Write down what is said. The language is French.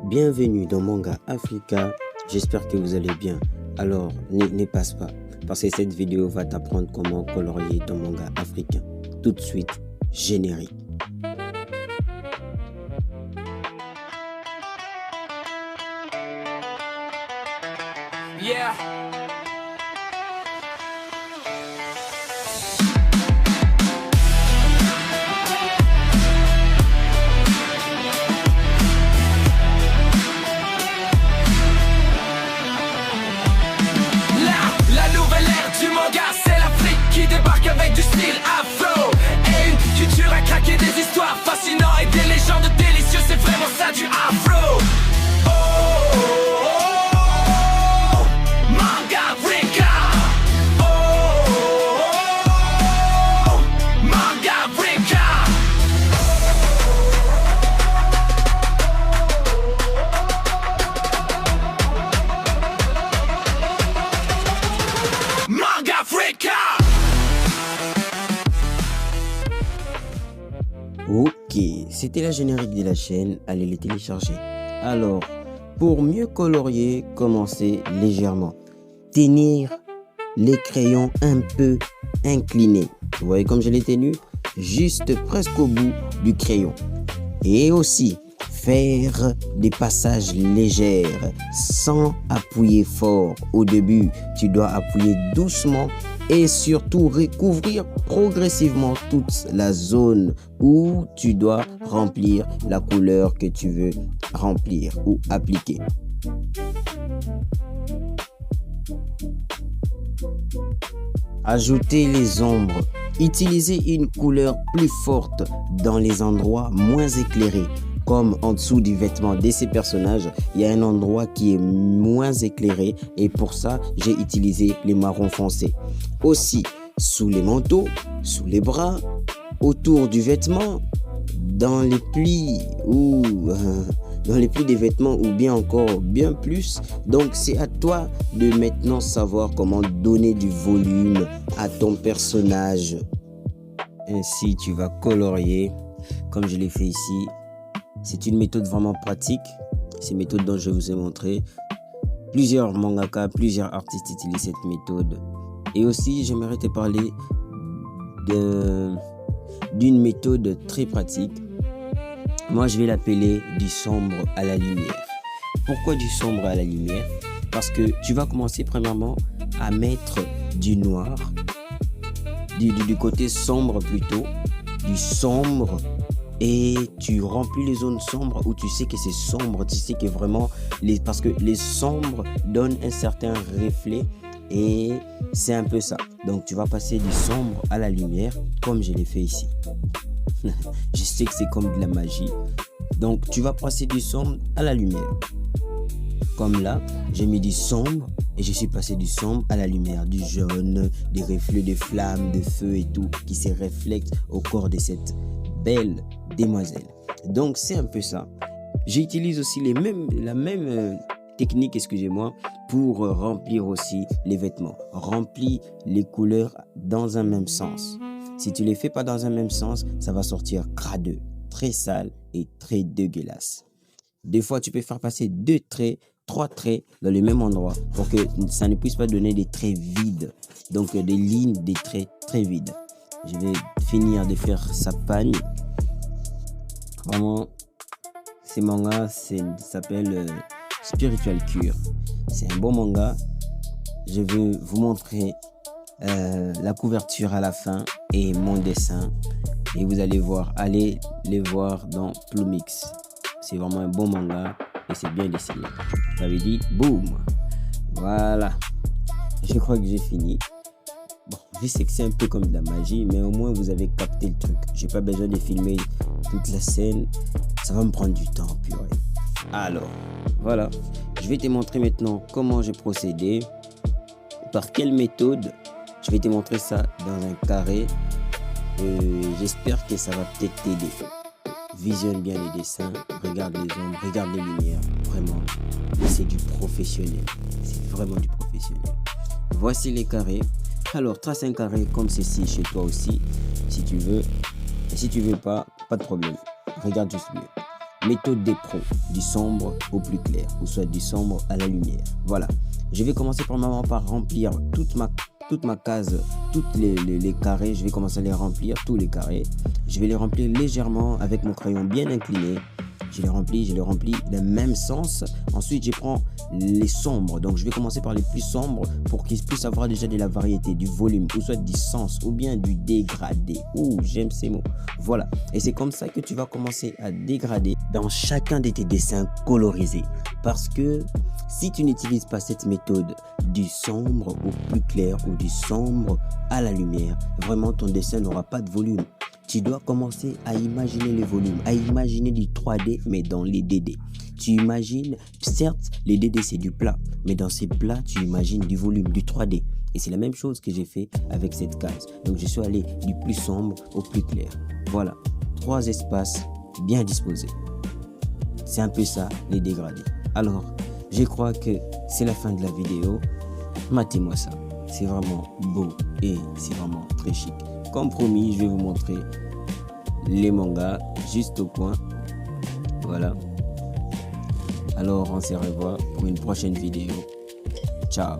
Bienvenue dans Manga Africa, j'espère que vous allez bien. Alors ne passe pas, parce que cette vidéo va t'apprendre comment colorier ton manga africain. Tout de suite, générique. Yeah. La nouvelle ère du manga, c'est l'Afrique qui débarque avec du style afro et une culture à craquer, des histoires fascinantes et des légendes délicieuses, c'est vraiment ça du afro. Oh, oh, oh, oh, Manga Africa. Oh, oh, oh, Manga Africa. Manga Africa. Ok, c'était la générique de la chaîne, allez les télécharger. Alors, pour mieux colorier, commencez légèrement. Tenir les crayons un peu inclinés. Vous voyez comme je l'ai tenu? Juste presque au bout du crayon. Et aussi, faire des passages légers sans appuyer fort. Au début, tu dois appuyer doucement et surtout recouvrir progressivement toute la zone où tu dois remplir la couleur que tu veux remplir ou appliquer. Ajoutez les ombres. Utilisez une couleur plus forte dans les endroits moins éclairés. Comme en dessous du vêtement de ces personnages, il y a un endroit qui est moins éclairé et pour ça, j'ai utilisé les marrons foncés. Aussi, sous les manteaux, sous les bras, autour du vêtement, dans les plis ou dans les plis des vêtements ou bien encore bien plus. Donc c'est à toi de maintenant savoir comment donner du volume à ton personnage. Ainsi tu vas colorier comme je l'ai fait ici. C'est une méthode vraiment pratique. C'est une méthode dont je vous ai montré. Plusieurs mangaka, plusieurs artistes utilisent cette méthode. Et aussi j'aimerais te parler d'une méthode très pratique. Moi, je vais l'appeler du sombre à la lumière. Pourquoi du sombre à la lumière? Parce que tu vas commencer premièrement à mettre du noir, du côté sombre plutôt, du sombre, et tu remplis les zones sombres où tu sais que c'est sombre, tu sais que vraiment, parce que les sombres donnent un certain reflet et c'est un peu ça. Donc, tu vas passer du sombre à la lumière comme je l'ai fait ici. Je sais que c'est comme de la magie. Donc, tu vas passer du sombre à la lumière. Comme là, j'ai mis du sombre et je suis passé du sombre à la lumière, du jaune, des reflets de flammes, de feu et tout qui se reflètent au corps de cette belle demoiselle. Donc, c'est un peu ça. J'utilise aussi la même technique, excusez-moi, pour remplir aussi les vêtements. Remplis les couleurs dans un même sens. Si tu ne les fais pas dans un même sens, ça va sortir cradeux, très sale et très dégueulasse. Des fois, tu peux faire passer 2 traits, 3 traits dans le même endroit pour que ça ne puisse pas donner des traits vides. Donc, des lignes, des traits très vides. Je vais finir de faire sa pagne. Vraiment, ce manga s'appelle Spiritual Cure. C'est un bon manga. Je vais vous montrer la couverture à la fin et mon dessin et vous allez voir, allez les voir dans Plumix. C'est vraiment un bon manga et c'est bien dessiné. J'avais dit boum, voilà, je crois que j'ai fini. Bon, je sais que c'est un peu comme de la magie, mais au moins vous avez capté le truc. J'ai pas besoin de filmer toute la scène, ça va me prendre du temps, purée. Alors voilà, je vais te montrer maintenant comment j'ai procédé, par quelle méthode. Je vais te montrer ça dans un carré. J'espère que ça va peut-être t'aider. Visionne bien les dessins, regarde les ombres, regarde les lumières. Vraiment, c'est du professionnel. C'est vraiment du professionnel. Voici les carrés. Alors, trace un carré comme ceci chez toi aussi, si tu veux. Et si tu veux pas de problème. Regarde juste mieux. méthode des pros, du sombre au plus clair, ou soit du sombre à la lumière. Voilà. Je vais commencer premièrement par remplir toute ma case, tous les carrés. Je vais commencer à les remplir, tous les carrés. Je vais les remplir légèrement avec mon crayon bien incliné. Je les remplis dans le même sens. Ensuite, je prends les sombres. Donc, je vais commencer par les plus sombres pour qu'ils puissent avoir déjà de la variété, du volume, ou soit du sens, ou bien du dégradé. Ouh, j'aime ces mots. Voilà. Et c'est comme ça que tu vas commencer à dégrader dans chacun de tes dessins colorisés. Parce que si tu n'utilises pas cette méthode du sombre au plus clair ou du sombre à la lumière, vraiment ton dessin n'aura pas de volume. Tu dois commencer à imaginer les volumes, à imaginer du 3D, mais dans les DD. Tu imagines, certes, les DD c'est du plat, mais dans ces plats, tu imagines du volume, du 3D. Et c'est la même chose que j'ai fait avec cette case. Donc je suis allé du plus sombre au plus clair. Voilà, 3 espaces bien disposés. C'est un peu ça, les dégradés. Alors, je crois que c'est la fin de la vidéo. Matez-moi ça. C'est vraiment beau et c'est vraiment très chic. Comme promis, je vais vous montrer les mangas juste au coin. Voilà. Alors, on se revoit pour une prochaine vidéo. Ciao.